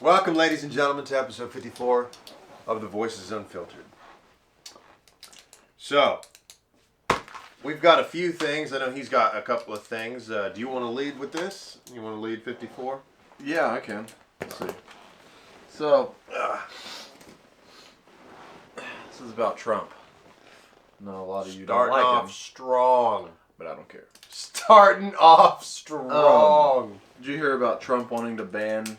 Welcome, ladies and gentlemen, to episode 54 of The Voices Unfiltered. So, we've got a few things. I know he's got a couple of things. Do you want to lead with this? You want to lead 54? Yeah, I can. Let's see. So, this is about Trump. No, a lot of you don't Starting like off him, strong. but I don't care. Starting off strong. Did you hear about Trump wanting to ban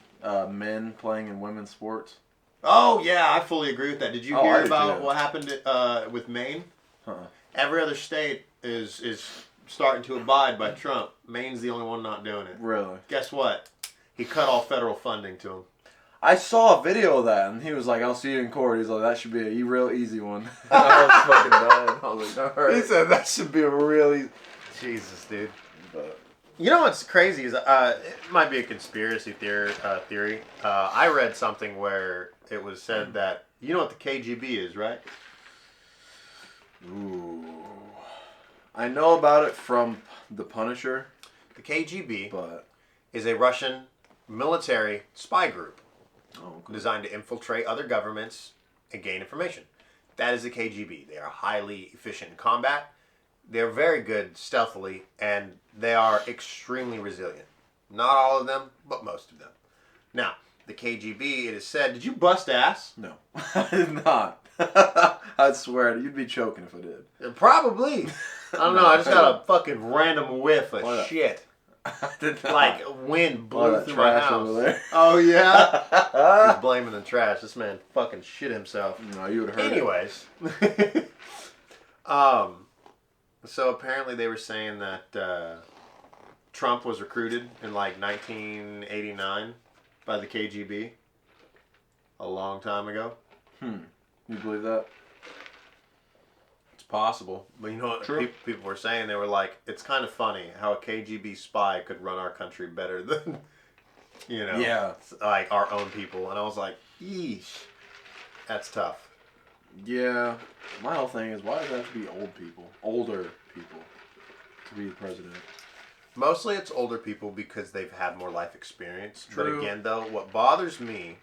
men playing in women's sports? Oh, yeah, I fully agree with that. Did you Oh, I hear did about too. what happened with Maine? Uh-uh. Every other state is starting to abide by Trump. Maine's the only one not doing it. Really? Guess what? He cut all federal funding to him. I saw a video of that, and he was like, "I'll see you in court." He's like, "That should be a real easy one." I was fucking dying. I was like, "All right." He said that should be a really... Jesus, dude. But You know what's crazy is it might be a conspiracy theory. I read something where it was said that you know what the KGB is, right? ooh, I know about it from The Punisher, The KGB but is a Russian military spy group okay. designed to infiltrate other governments and gain information. That is the KGB. They are highly efficient in combat. They're very good stealthily, and they are extremely resilient. Not all of them, but most of them. Now, the KGB, it is said... Did you bust ass? No, I did not. I swear, you'd be choking if I did. Probably. I don't know. I just got a fucking random whiff of Why not? shit. I did not. Like wind All blew that through my trash house. over there. Oh, yeah? He's blaming the trash. This man fucking shit himself. No, you would have heard Anyways. So apparently they were saying that Trump was recruited in like 1989 by the KGB. A long time ago. You believe that? It's possible. But you know what True. people were saying? They were like, it's kind of funny how a KGB spy could run our country better than, Yeah. like our own people. And I was like, yeesh. That's tough. Yeah. My whole thing is, why does it have to be older people, to be the president? Mostly it's older people because they've had more life experience. True. But again, though, what bothers me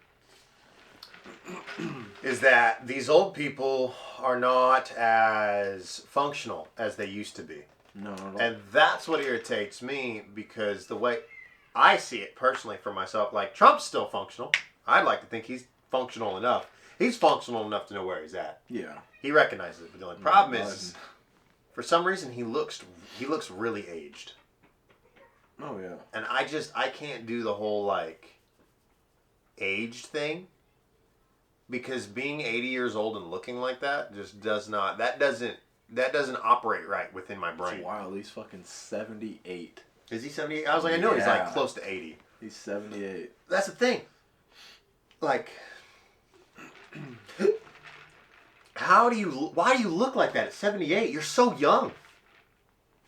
is that these old people are not as functional as they used to be. No, not at all. And that's what irritates me because the way I see it personally for myself, like Trump's still functional. I'd like to think he's functional enough. He's functional enough to know where he's at. Yeah. He recognizes it. But the only problem is, for some reason, he looks really aged. Oh, yeah. And I can't do the whole, like, aged thing. Because being 80 years old and looking like that just that doesn't operate right within my brain. It's wild. He's fucking 78. Is he 78? I was like, I know he's Yeah. like close to 80. He's 78. That's the thing. Like, why do you look like that at 78? You're so young.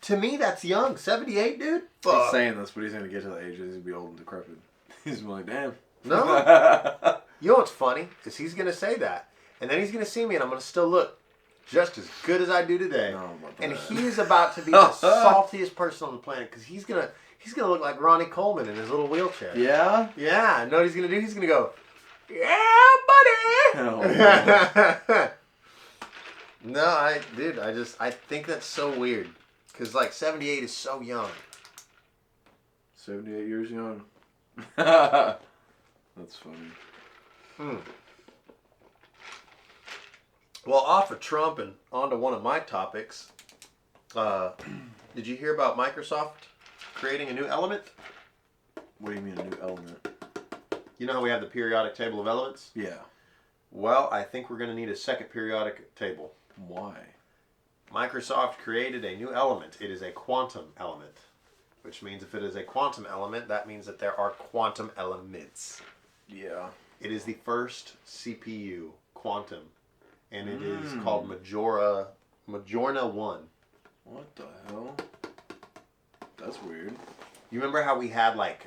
To me, that's young. 78, dude? Fuck. He's saying this, but he's going to get to the age that he's going to be old and decrepit. He's gonna be like, damn. No. You know what's funny? Is he's going to say that. And then he's going to see me and I'm going to still look just as good as I do today. No, my And bad. he's about to be the saltiest person on the planet because he's going to look like Ronnie Coleman in his little wheelchair. Yeah? Yeah. You know what he's going to do? He's going to go, yeah, buddy. Oh, No, I think that's so weird. Because, like, 78 is so young. 78 years young. That's funny. Well, off of Trump and on to one of my topics. Did you hear about Microsoft creating a new element? What do you mean, a new element? You know how we have the periodic table of elements? Yeah. Well, I think we're going to need a second periodic table. Why? Microsoft created a new element. It is a quantum element. Which means if it is a quantum element, that means that there are quantum elements. Yeah. It is the first CPU quantum. And it is called Majorna 1. What the hell? That's weird. You remember how we had like,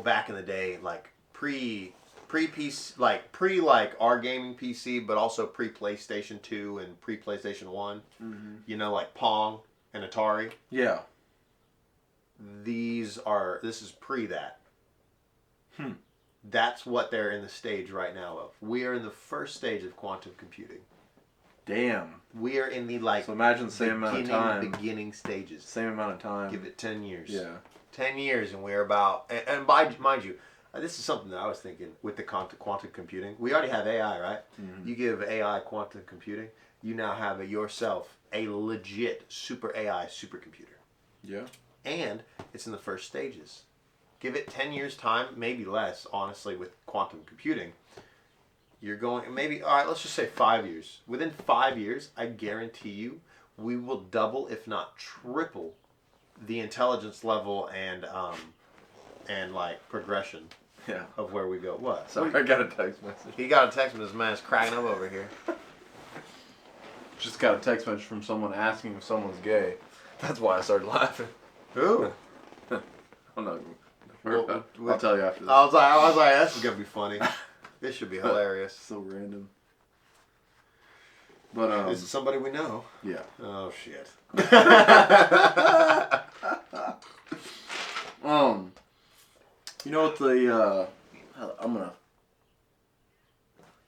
back in the day, like pre-PC, like our gaming PC, but also pre-PlayStation 2 and pre-PlayStation 1. Mm-hmm. You know, like Pong and Atari. Yeah. This is pre that. That's what they're in the stage right now of. We are in the first stage of quantum computing. Damn. We are in the like. So imagine the same amount of time. Beginning stages. Same amount of time. Give it 10 years. Yeah. 10 years, and we're about. And mind you, this is something that I was thinking with the quantum computing. We already have AI, right? Mm-hmm. You give AI quantum computing, you now have yourself a legit super AI supercomputer. Yeah. And it's in the first stages. Give it 10 years time, maybe less, honestly, with quantum computing. You're going, maybe, all right, let's just say 5 years. Within 5 years, I guarantee you, we will double, if not triple, the intelligence level and like progression of where we go. What? Sorry, I got a text message. He got a text message. This man's cracking up over here. Just got a text message from someone asking if someone's gay. That's why I started laughing. Who? I'm not. I'll tell you after this. I was like, this is gonna be funny. This should be hilarious. So random. But is it somebody we know? Yeah. Oh shit. You know what the I'm gonna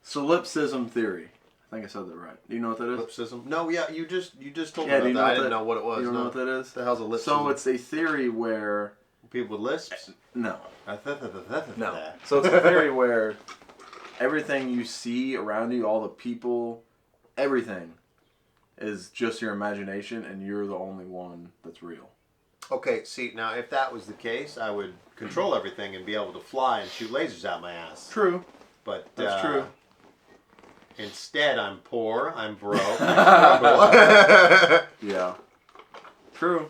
solipsism theory. I think I said that right. Do you know what that is? Solipsism? No, yeah, you just told me about that. I didn't know what it was. You don't know what that is? The hell's a lipsism? So it's a theory where people with lisps? No. No. So it's a theory where everything you see around you, all the people, everything is just your imagination, and you're the only one that's real. Okay, see, now if that was the case, I would control everything and be able to fly and shoot lasers out my ass. True. But that's true. Instead, I'm poor, I'm broke, I struggle. Yeah. True.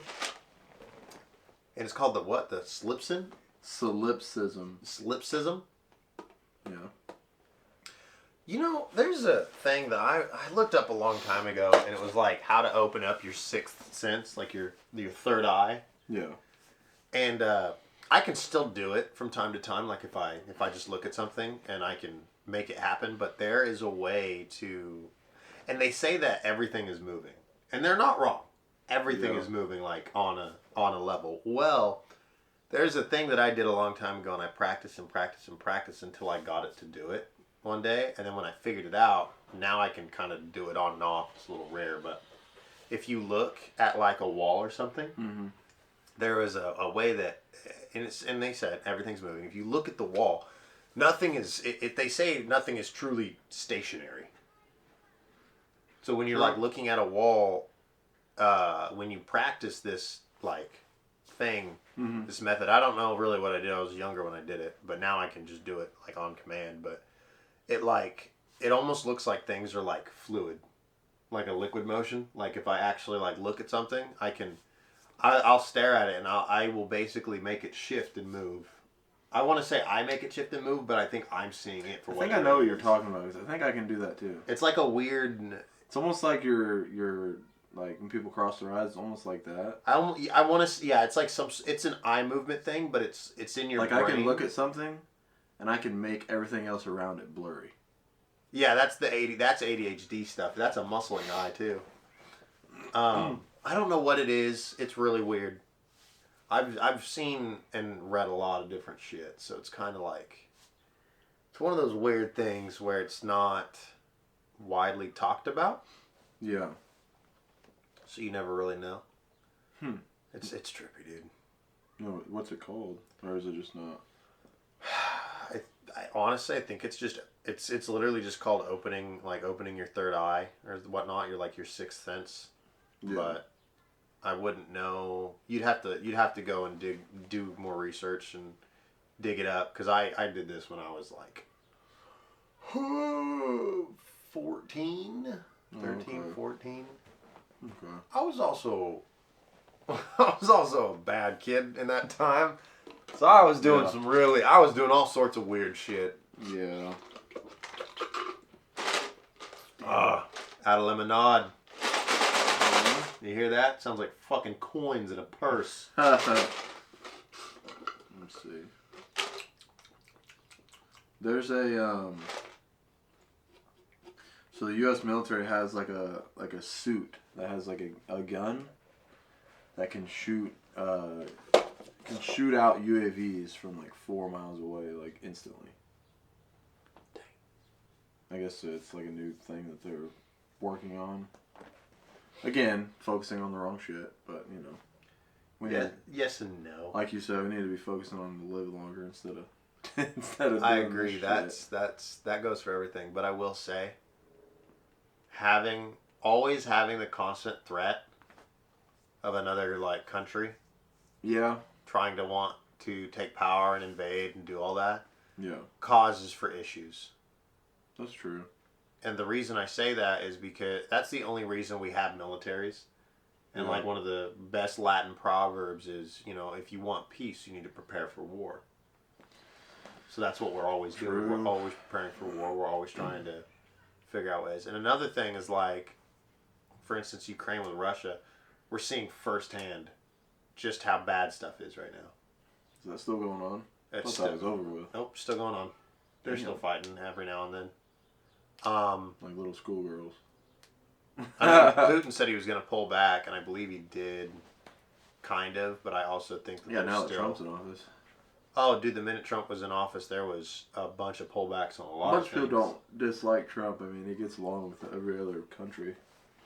And it's called the what? The slipsin? Solipsism. Slipsism? Yeah. You know, there's a thing that I looked up a long time ago, and it was like how to open up your sixth sense, like your third eye. Yeah. And I can still do it from time to time, like if I just look at something and I can make it happen. But there is a way to, and they say that everything is moving, and they're not wrong. Everything is moving like on a level. Well, there's a thing that I did a long time ago, and I practiced and practiced and practiced until I got it to do it one day, and then when I figured it out, now I can kind of do it on and off. It's a little rare, but if you look at like a wall or something, there is a way that, and they said everything's moving. If you look at the wall, nothing is. They say nothing is truly stationary. So when you're like looking at a wall, when you practice this like thing, this method, I don't know really what I did. I was younger when I did it, but now I can just do it like on command. But it almost looks like things are like fluid, like a liquid motion. Like if I actually like look at something, I'll stare at it and I will basically make it shift and move. I want to say I make it shift and move, but I think I'm seeing it for what it is. I think I know what you're talking about, because I think I can do that too. It's like a weird. It's almost like you're like when people cross their eyes, it's almost like that. I want to. Yeah, it's like it's an eye movement thing, but it's in your brain. I can look at something, and I can make everything else around it blurry. Yeah, that's ADHD stuff. That's a muscling eye too. I don't know what it is. It's really weird. I've seen and read a lot of different shit, so it's kind of like it's one of those weird things where it's not widely talked about. Yeah. So you never really know. It's trippy, dude. No, what's it called? Or is it just not? I honestly, I think it's just it's literally just called opening your third eye or whatnot. You're like your sixth sense, but I wouldn't know. You'd have to go and do more research and dig it up, because I did this when I was like 14. 14. Okay. I was also a bad kid in that time. So I was doing I was doing all sorts of weird shit. Yeah. Out of lemonade. You hear that? Sounds like fucking coins in a purse. Let's see. There's a so the U.S. military has like a suit that has like a gun that can shoot can shoot out UAVs from like 4 miles away, like instantly. I guess it's like a new thing that they're working on. Again, focusing on the wrong shit, but you know. Yes and no. Like you said, we need to be focusing on to live longer instead of. I agree. That goes for everything. But I will say, always having the constant threat of another like country, yeah, trying to want to take power and invade and do all that, yeah, causes for issues. That's true. And the reason I say that is because that's the only reason we have militaries. And like one of the best Latin proverbs is, you know, if you want peace, you need to prepare for war. So that's what we're always doing. We're always preparing for war. We're always trying to figure out ways. And another thing is like, for instance, Ukraine with Russia, we're seeing firsthand just how bad stuff is right now. Is that still going on? It's I thought it was over with. Nope, still going on. They're still fighting every now and then. Like little schoolgirls. Putin said he was going to pull back, and I believe he did, kind of. But I also think that now that Trump's in office. Oh, dude! The minute Trump was in office, there was a bunch of pullbacks on a lot of things. Most people don't dislike Trump. I mean, he gets along with every other country.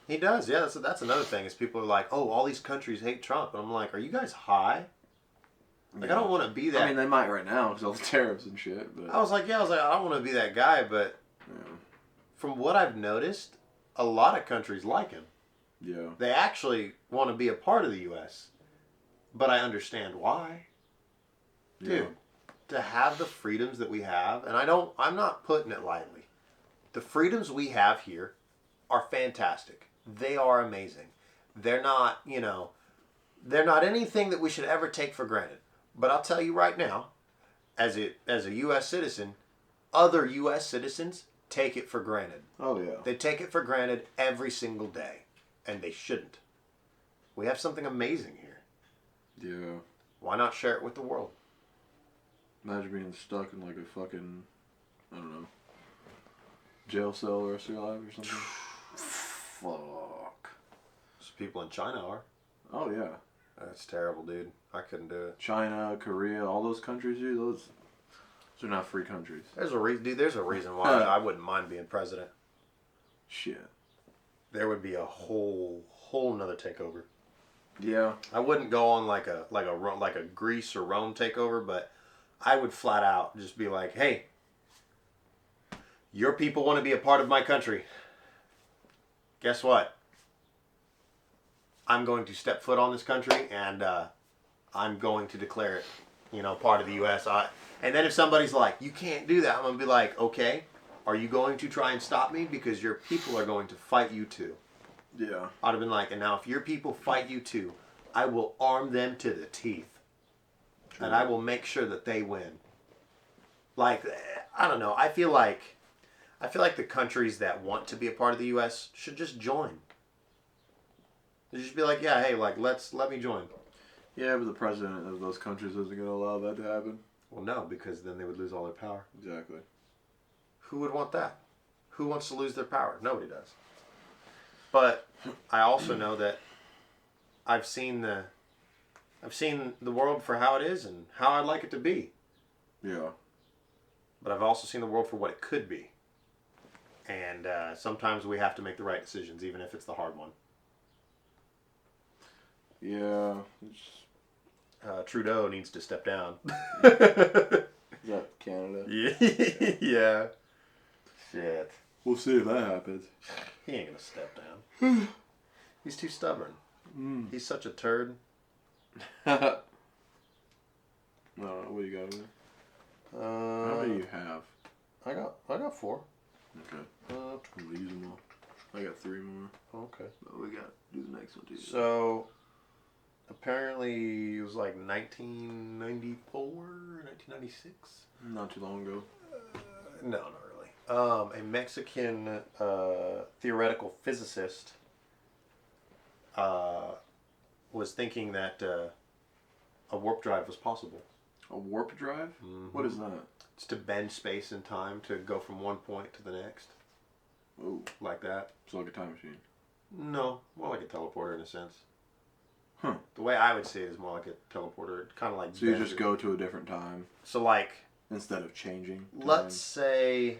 He does, yeah. That's another thing is people are like, oh, all these countries hate Trump, and I'm like, are you guys high? Like, I don't want to be that. I mean, they might right now because all the tariffs and shit. But I was like, I don't want to be that guy, but from what I've noticed, a lot of countries like him. Yeah. They actually want to be a part of the U.S., but I understand why. Dude, to have the freedoms that we have, and I'm not putting it lightly. The freedoms we have here are fantastic. They are amazing. They're not, they're not anything that we should ever take for granted. But I'll tell you right now, as a U.S. citizen, other U.S. citizens take it for granted. Oh, yeah. They take it for granted every single day, and they shouldn't. We have something amazing here. Yeah. Why not share it with the world? Imagine being stuck in like a fucking, I don't know, jail cell the rest of your life or something. Fuck. Some people in China are. Oh, yeah. That's terrible, dude. I couldn't do it. China, Korea, all those countries, dude, those are not free countries. There's a reason why I wouldn't mind being president. Shit. There would be a whole nother takeover. Yeah. I wouldn't go on like a Greece or Rome takeover, but I would flat out just be like, hey, your people want to be a part of my country. Guess what? I'm going to step foot on this country, and I'm going to declare it, part of the U.S. And then if somebody's like, you can't do that, I'm going to be like, okay, are you going to try and stop me? Because your people are going to fight you too. Yeah. I'd have been like, and now if your people fight you too, I will arm them to the teeth. True. And I will make sure that they win. Like, I don't know. I feel like the countries that want to be a part of the U.S. should just join. They just be like, yeah, hey, like, let me join. Yeah, but the president of those countries isn't going to allow that to happen. Well, no, because then they would lose all their power. Exactly. Who would want that? Who wants to lose their power? Nobody does. But I also know that I've seen the world for how it is and how I'd like it to be. Yeah. But I've also seen the world for what it could be. And sometimes we have to make the right decisions, even if it's the hard one. Yeah. Trudeau needs to step down. Is that Canada? Yeah. Yeah. Shit. We'll see if that happens. He ain't gonna step down. He's too stubborn. He's such a turd. No, what do you got there? How many do you have? I got 4. Okay. I'm gonna use them all. I got 3 more. Okay. But we got to do the next one too. So, apparently it was like 1994, 1996. Not too long ago. No, not really. A Mexican theoretical physicist was thinking that a warp drive was possible. A warp drive? Mm-hmm. What is that? It's to bend space and time to go from one point to the next. Oh. Like that. It's like a time machine. No, more like a teleporter in a sense. The way I would see it is more like a teleporter, kind of like. So you just go to a different time. So like. Instead of changing. Let's say.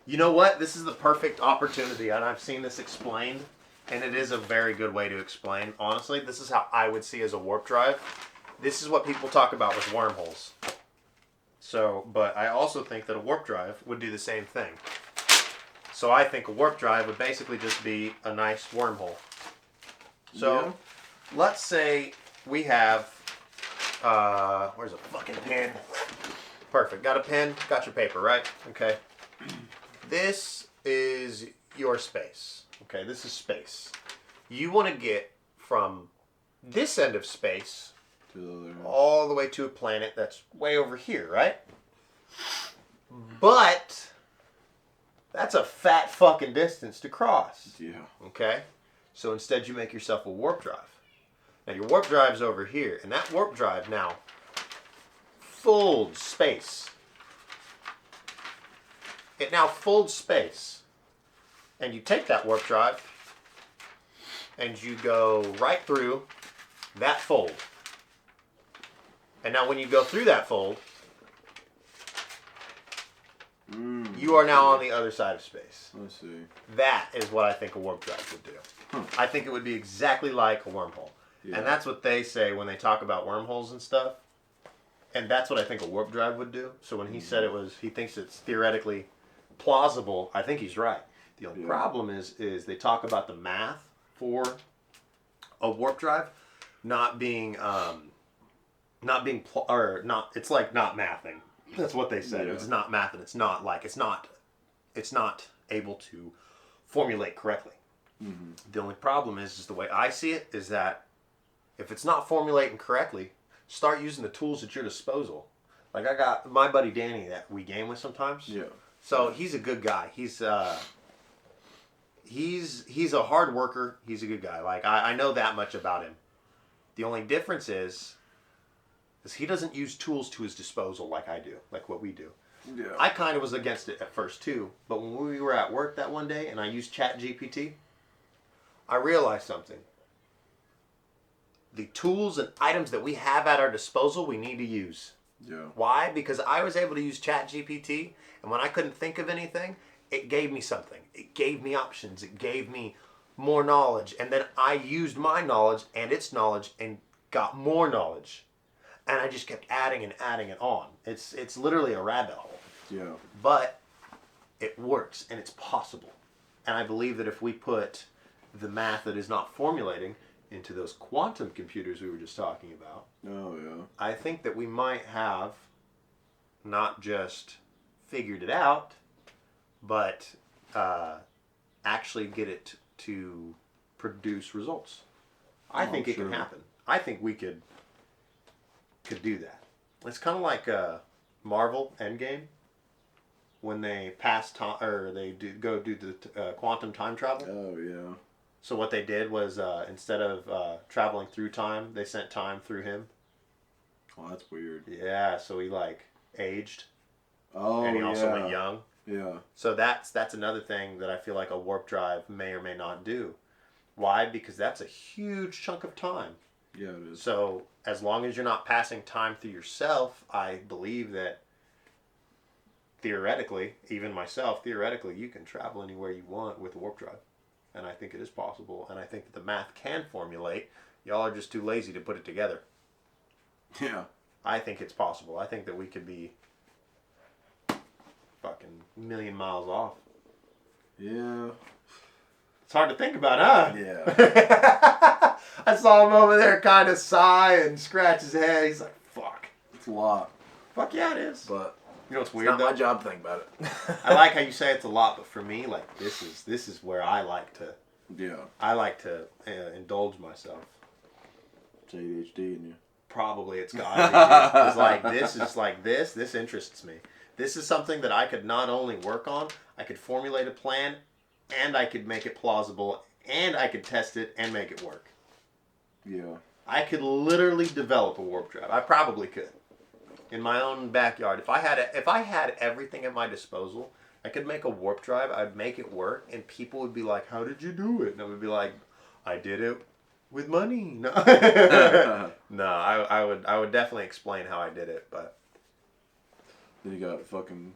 You know what? This is the perfect opportunity, and I've seen this explained, and it is a very good way to explain. Honestly, this is how I would see as a warp drive. This is what people talk about with wormholes. So, but I also think that a warp drive would do the same thing. So I think a warp drive would basically just be a nice wormhole. So, let's say we have, where's a fucking pen? Perfect. Got a pen, got your paper, right? Okay. This is your space. Okay, this is space. You want to get from this end of space all the way to a planet that's way over here, right? But that's a fat fucking distance to cross. Yeah. Okay? So instead you make yourself a warp drive. Now your warp drive's over here, and that warp drive now folds space. It now folds space. And you take that warp drive and you go right through that fold. And now when you go through that fold, you are now on the other side of space. Let's see. That is what I think a warp drive would do. I think it would be exactly like a wormhole. Yeah. And that's what they say when they talk about wormholes and stuff. And that's what I think a warp drive would do. So when he said he thinks it's theoretically plausible, I think he's right. The only problem is they talk about the math for a warp drive not being it's like not mathing. That's what they said. Yeah. It's not mathing. It's not able to formulate correctly. Mm-hmm. The only problem is the way I see it is that if it's not formulating correctly, start using the tools at your disposal. Like I got my buddy Danny that we game with sometimes. Yeah. So he's a good guy. He's a hard worker. He's a good guy. Like I know that much about him. The only difference is he doesn't use tools to his disposal like I do, like what we do. Yeah. I kind of was against it at first too, but when we were at work that one day and I used ChatGPT, I realized something. The tools and items that we have at our disposal, we need to use. Yeah. Why? Because I was able to use ChatGPT, and when I couldn't think of anything, it gave me something. It gave me options. It gave me more knowledge. And then I used my knowledge and its knowledge and got more knowledge. And I just kept adding and adding it on. It's literally a rabbit hole. Yeah. But it works and it's possible. And I believe that if we put the math that is not formulating into those quantum computers we were just talking about. Oh, yeah. I think that we might have not just figured it out, but actually get it to produce results. I think it can happen. I think we could do that. It's kind of like Marvel Endgame when they pass time, or they go do the quantum time travel. Oh yeah. So what they did was instead of traveling through time, they sent time through him. Oh, that's weird. Yeah, so he like aged. Oh, and he also went young. Yeah. So that's another thing that I feel like a warp drive may or may not do. Why? Because that's a huge chunk of time. Yeah, it is. So as long as you're not passing time through yourself, I believe that theoretically, even myself, theoretically, you can travel anywhere you want with a warp drive. And I think it is possible. And I think that the math can formulate. Y'all are just too lazy to put it together. Yeah. I think it's possible. I think that we could be fucking a million miles off. Yeah. It's hard to think about, huh? Yeah. I saw him over there kind of sigh and scratch his head. He's like, fuck. It's a lot. Fuck yeah, it is. But you know what's weird, it's not my job to think about it. I like how you say it's a lot, but for me, like, this is where I like to... Yeah. I like to indulge myself. It's ADHD in you. Probably it's got to be. It's like this interests me. This is something that I could not only work on, I could formulate a plan, and I could make it plausible, and I could test it and make it work. Yeah. I could literally develop a warp drive. I probably could. In my own backyard. If I had everything at my disposal, I could make a warp drive, I'd make it work, and people would be like, how did you do it? And I would be like, I did it With money? No. No, I would definitely explain how I did it, but Then you got fucking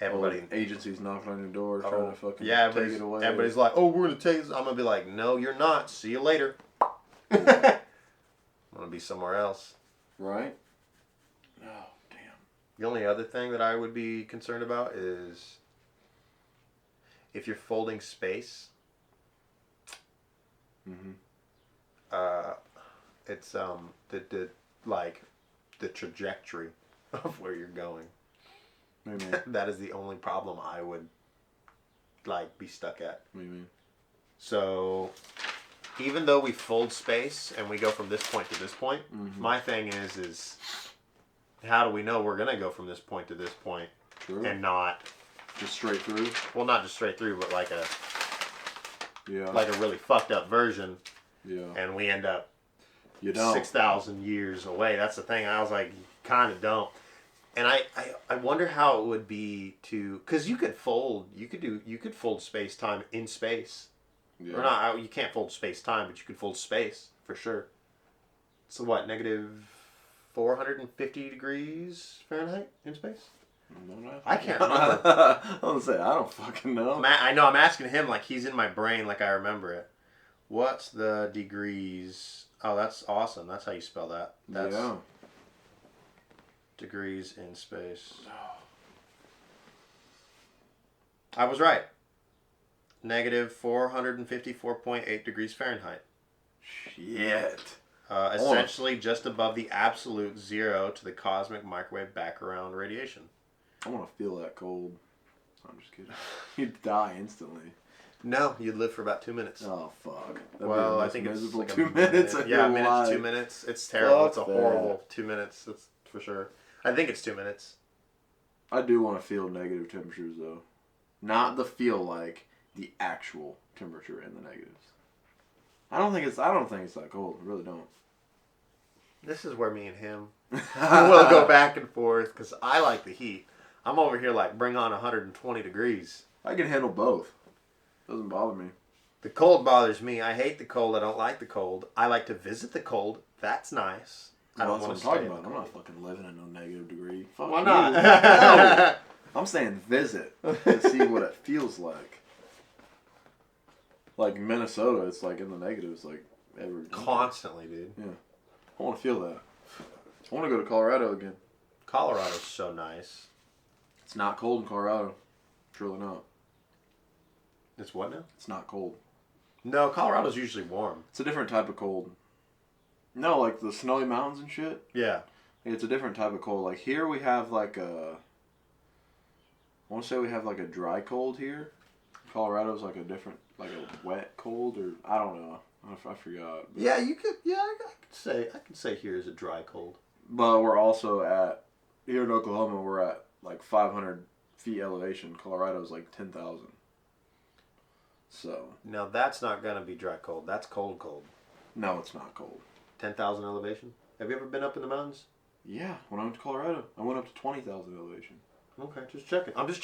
everybody agencies knocking on your door trying to fucking take it away. Everybody's like, "Oh, we're gonna take this." I'm gonna be like, "No, you're not. See you later." I'm gonna be somewhere else. Right? Oh, damn. The only other thing that I would be concerned about is if you're folding space. Mm-hmm. It's the like the trajectory of where you're going. What do you mean? That is the only problem I would like be stuck at. What do you mean? So even though we fold space and we go from this point to this point, my thing is how do we know we're gonna go from this point to this point? True. And not just straight through? Well, not just straight through, but like a really fucked up version. Yeah. And we end up 6,000 years away. That's the thing. I was like, kind of don't. And I wonder how it would be to, because you could fold space time in space. Yeah. Or not, you can't fold space time, but you could fold space for sure. So what, negative 450 degrees Fahrenheit in space? I can't remember. I was gonna say, I don't fucking know. I know, I'm asking him like he's in my brain like I remember it. What's the degrees? Oh, that's awesome. That's how you spell that. That's degrees in space. I was right. Negative 454.8 degrees Fahrenheit. Shit. Essentially just above the absolute zero to the cosmic microwave background radiation. I want to feel that cold. I'm just kidding. You'd die instantly. No, you'd live for about 2 minutes. Oh, fuck. Well, I think it's like 2 minutes. Yeah, a minute, 2 minutes. It's terrible. It's a horrible 2 minutes. That's for sure. I think it's 2 minutes. I do want to feel negative temperatures, though. Not the feel like, the actual temperature in the negatives. I don't think it's that cold. I really don't. This is where me and him will go back and forth because I like the heat. I'm over here like bring on 120 degrees. I can handle both. Doesn't bother me. The cold bothers me. I hate the cold. I don't like the cold. I like to visit the cold. That's nice. I don't want to stay in the cold. I'm not fucking living in no negative degree. Fuck Why you. not? No. I'm saying visit to see what it feels like. Like Minnesota, it's like in the negatives, like every constantly, dude. Yeah, I want to feel that. I want to go to Colorado again. Colorado's so nice. It's not cold in Colorado. It's really not. It's what now? It's not cold. No, Colorado's usually warm. It's a different type of cold. No, like the snowy mountains and shit. Yeah. It's a different type of cold. Like here we have like a... I want to say we have like a dry cold here. Colorado's like a different, like a wet cold, or I don't know. I forgot. Yeah, you could. Yeah, I could say here is a dry cold. But we're also at, here in Oklahoma, we're at like 500 feet elevation. Colorado's like 10,000. So. Now that's not gonna be dry cold. That's cold cold. No, it's not cold. 10,000 elevation. Have you ever been up in the mountains? Yeah, when I went to Colorado, I went up to 20,000 elevation. Okay, just checking. I'm just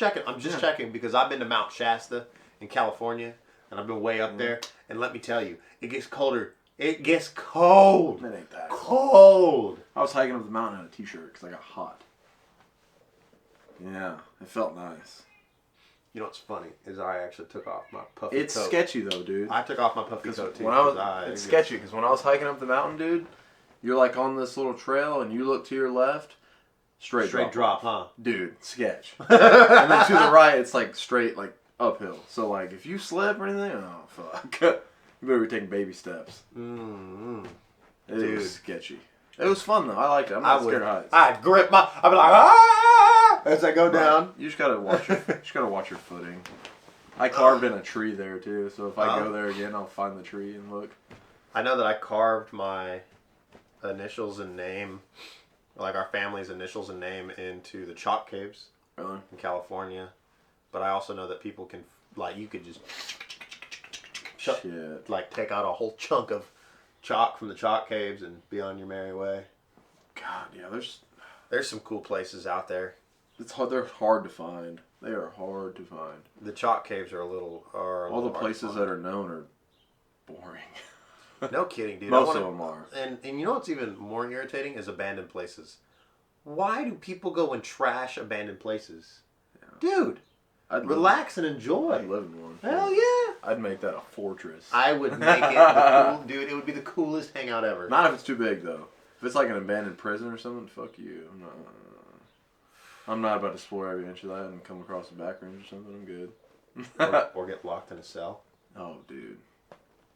checking because I've been to Mount Shasta in California, and I've been way up there. And let me tell you, it gets colder. It gets cold. It ain't that cold. I was hiking up the mountain in a t-shirt because I got hot. Yeah, it felt nice. You know what's funny is I actually took off my puffy coat. It's sketchy though, dude. I took off my puffy coat too. It's sketchy because when I was hiking up the mountain, dude, you're like on this little trail and you look to your left. Straight drop, huh? Dude, sketch. And then to the right, it's like straight, like uphill. So like, if you slip or anything, oh fuck, you better be taking baby steps. Mm-hmm. It was sketchy. It was fun though. I liked it. I'm not scared of heights. I'd grip I'd be like ah as I go down. You just gotta watch your footing. I carved in a tree there too, so if I go there again, I'll find the tree and look. I know that I carved my initials and name. Like our family's initials and name into the chalk caves in California. But I also know that people can, like, you could just like take out a whole chunk of chalk from the chalk caves and be on your merry way. God, yeah, there's some cool places out there. It's hard. They're hard to find. They are hard to find. The chalk caves are a little. All the places that are known are boring. No kidding, dude. Most of them are. And you know what's even more irritating is abandoned places. Why do people go and trash abandoned places? Yeah. Dude, relax and enjoy. I'd live in one. Hell yeah. I'd make that a fortress. I would make it dude, it would be the coolest hangout ever. Not if it's too big, though. If it's like an abandoned prison or something, fuck you. I'm not about to explore every inch of that and come across the back rooms or something. I'm good. or get locked in a cell. Oh, dude.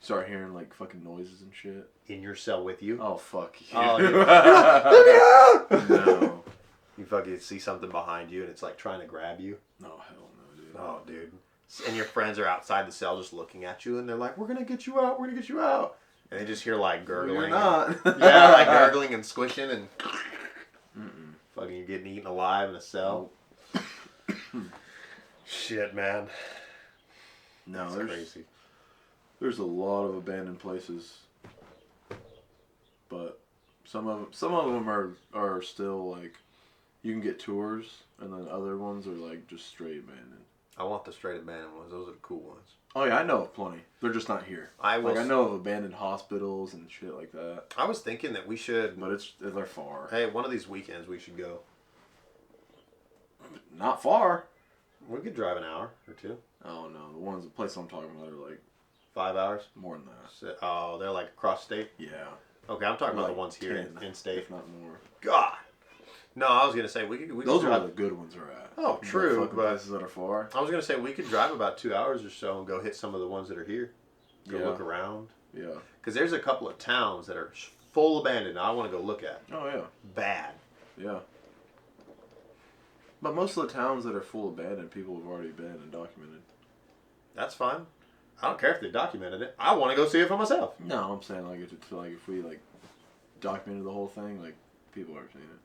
Start hearing like fucking noises and shit. In your cell with you? Oh, fuck you. Oh, dude. Let me out! No. You fucking see something behind you and it's like trying to grab you. No, hell no, dude. Oh, dude. And your friends are outside the cell just looking at you and they're like, we're going to get you out. We're going to get you out. And they just hear like gurgling. You're not. Yeah, like gurgling and squishing and fucking you're getting eaten alive in a cell. Shit, man. No, that's crazy. There's a lot of abandoned places, but some of them are still like you can get tours, and then other ones are like just straight abandoned. I want the straight abandoned ones. Those are the cool ones. Oh yeah, I know of plenty. They're just not here. I know of abandoned hospitals and shit like that. I was thinking that we should, but they're far. Hey, one of these weekends we should go. Not far. We could drive an hour or two. Oh no, the place I'm talking about are like 5 hours. More than that. Oh, they're like across state. Yeah. Okay, I'm talking about the ones here in state, if not more. God. No, I was gonna say we could. Those are where the good ones are at. Oh, true. But places that are far. I was gonna say we could drive about 2 hours or so and go hit some of the ones that are here. Go look around. Yeah. Because there's a couple of towns that are full abandoned. I want to go look at. Oh yeah. Bad. Yeah. But most of the towns that are full abandoned, people have already been and documented. That's fine. I don't care if they documented it. I want to go see it for myself. No, I'm saying like if we like documented the whole thing, like people have seen it.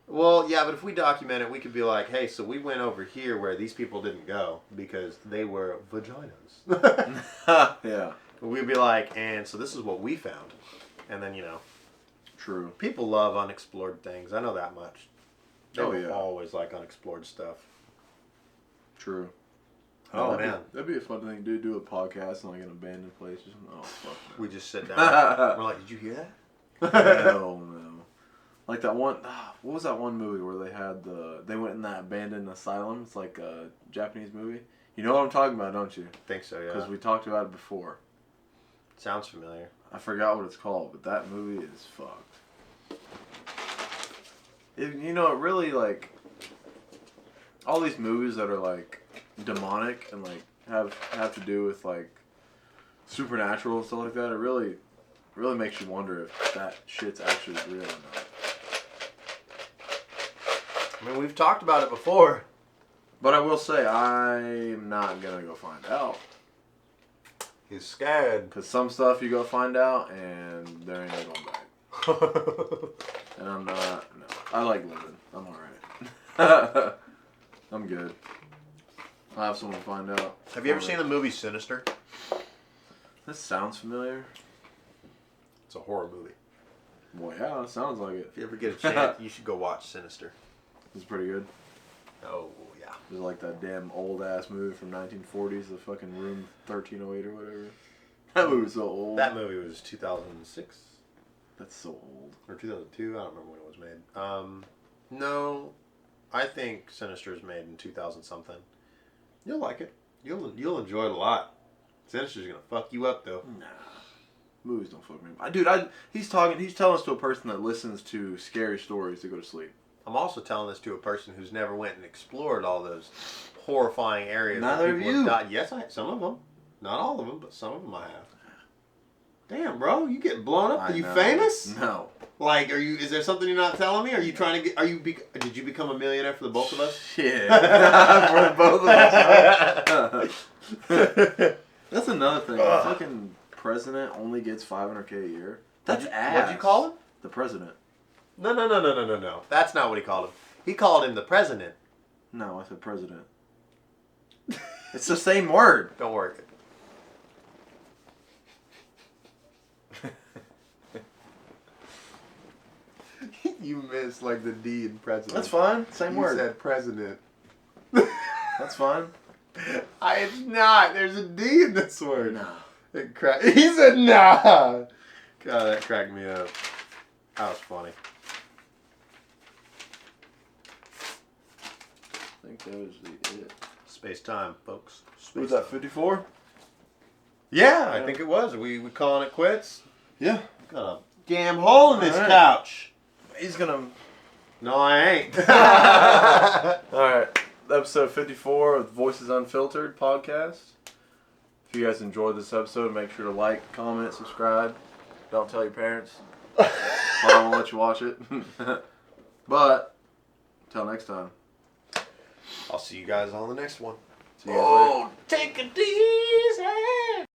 Well, yeah, but if we document it, we could be like, hey, so we went over here where these people didn't go because they were vaginas. Yeah. We'd be like, and so this is what we found. And then, True. People love unexplored things. I know that much. They always like unexplored stuff. True. Oh, man. That'd be a fun thing to do a podcast in like an abandoned place or something. Oh, fuck. We just sit down. We're like, did you hear that? Hell no. Like that one, what was that one movie where they went in that abandoned asylum? It's like a Japanese movie. You know what I'm talking about, don't you? I think so, yeah. Because we talked about it before. Sounds familiar. I forgot what it's called, but that movie is fucked. It really like, all these movies that are like demonic and like have to do with like supernatural and stuff like that, it really makes you wonder if that shit's actually real or not. I mean, we've talked about it before. But I will say, I'm not going to go find out. He's scared. Because some stuff you go find out, and there ain't no going back. And I'm not, no. I like living. I'm alright. I'm good. I'll have someone find out. Have you ever seen the movie Sinister? This sounds familiar. It's a horror movie. Well, yeah, it sounds like it. If you ever get a chance, you should go watch Sinister. It's pretty good. Oh, yeah. It's like that damn old-ass movie from 1940s, the fucking Room 1308 or whatever. That movie was so old. That movie was 2006. That's so old. Or 2002, I don't remember when it was made. No, I think Sinister is made in 2000-something. You'll like it. You'll enjoy it a lot. Sinister's gonna fuck you up, though. Nah. Movies don't fuck me up. Dude, he's telling us to a person that listens to scary stories to go to sleep. I'm also telling this to a person who's never went and explored all those horrifying areas. Neither of you. Yes, some of them. Not all of them, but some of them I have. Damn, bro, you get blown up. Are you famous? No. Like, is there something you're not telling me? Are you trying to get, did you become a millionaire for the both of us? Yeah. For the both of us. That's another thing. The fucking president only gets $500K a year. That's ass. What'd you call him? The president. No. That's not what he called him. He called him the president. No, I said president. It's the same word. Don't worry. You missed like the D in president. That's fine. Same word. You said president. That's fine. It's not. There's a D in this word. No. He said nah. God, that cracked me up. That was funny. I think that was it. Space time, folks. Was that 54? Yeah, I think it was. We calling it quits? Yeah. Got a damn hole in this couch. He's gonna. No, I ain't. Alright. Episode 54 of Voices Unfiltered podcast. If you guys enjoyed this episode, make sure to like, comment, subscribe. Don't tell your parents. Mom won't let you watch it. But, until next time. I'll see you guys on the next one. See you guys later. Take it easy.